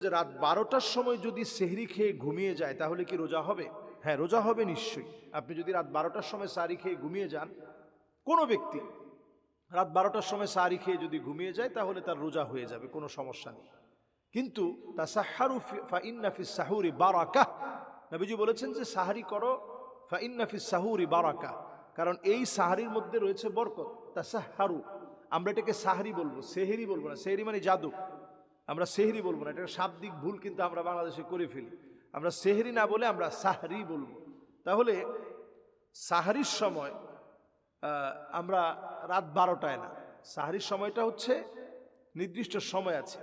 যে রাত 12টার সময় যদি সেহরি খেয়ে ঘুমিয়ে যায় তাহলে কি রোজা হবে? হ্যাঁ, রোজা হবে নিশ্চয়ই। আপনি যদি রাত 12টার সময় সাহরি খেয়ে ঘুমিয়ে যান, কোনো ব্যক্তি রাত 12টার সময় সাহরি খেয়ে যদি ঘুমিয়ে যায় তাহলে তার রোজা হয়ে যাবে, কোনো সমস্যা নেই। কিন্তু তাসাহহারু ফা ইন্না ফিস সাহুরি বারাকাহ, নবীজি বলেছেন যে সাহরি করো, ফা ইন্না ফিস সাহুরি বারাকাহ, কারণ এই সাহরির মধ্যে রয়েছে বরকত। তাসাহহারু, আমরা এটাকে সাহরি বলবো, সেহরি বলবো না। সেহরি মানে জাদু, আমরা সেহরি বলবো না, এটা শাব্দিক ভুল কিন্তু আমরা বাংলাদেশে করে ফেলি। আমরা সেহরি না বলে আমরা সাহরি বলবো। তাহলে সাহরির সময় আমরা রাত 12টায় না, সাহরির সময়টা হচ্ছে নির্দিষ্ট সময় আছে,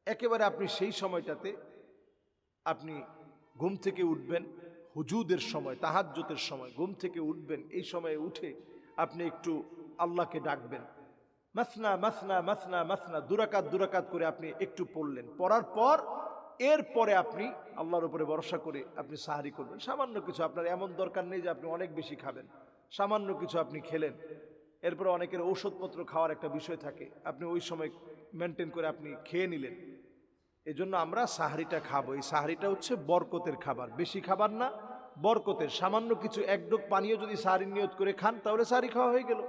একেবারে আপনি সেই সময়টাতে আপনি ঘুম থেকে উঠবেন, হুজুদের সময়, তাহাজ্জুদের সময় ঘুম থেকে উঠবেন, এই সময়ে উঠে আপনি একটু আল্লাহকে ডাকবেন, মাসনা মাসনা মাসনা মাসনা, দুরাকাত দুরাকাত করে আপনি একটু পড়লেন, পড়ার পর এরপরে আপনি আল্লাহর উপরে ভরসা করে আপনি সাহারি করবেন। সামান্য কিছু, আপনার এমন দরকার নেই যে আপনি অনেক বেশি খাবেন, সামান্য কিছু আপনি খেলেন। এরপরে অনেকের ঔষধপত্র খাওয়ার একটা বিষয় থাকে, আপনি ওই সময় মেনটেন করে আপনি খেয়ে নিলেন। এজন্য আমরা সাহারিটা খাবো। এই সাহারিটা হচ্ছে বরকতের খাবার, বেশি খাবার না, বরকতের। সামান্য কিছু এক ডোক পানীয় যদি সাহারির নিয়ত করে খান তাহলে সাহারি খাওয়া হয়ে গেল।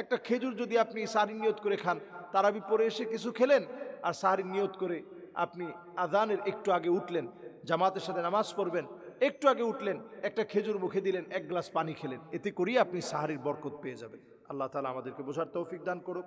একটা খেজুর যদি আপনি সাহারির নিয়ত করে খান, তারাবি পরে এসে কিছু খেলেন, আর সাহারির নিয়ত করে আপনি আজানের একটু আগে উঠলেন, জামাতের সাথে নামাজ পড়বেন, একটু আগে উঠলেন, একটা খেজুর মুখে দিলেন, এক গ্লাস পানি খেলেন, এতে করেই আপনি সাহারির বরকত পেয়ে যাবেন। আল্লাহ তাআলা আমাদেরকে বোঝার তৌফিক দান করুক।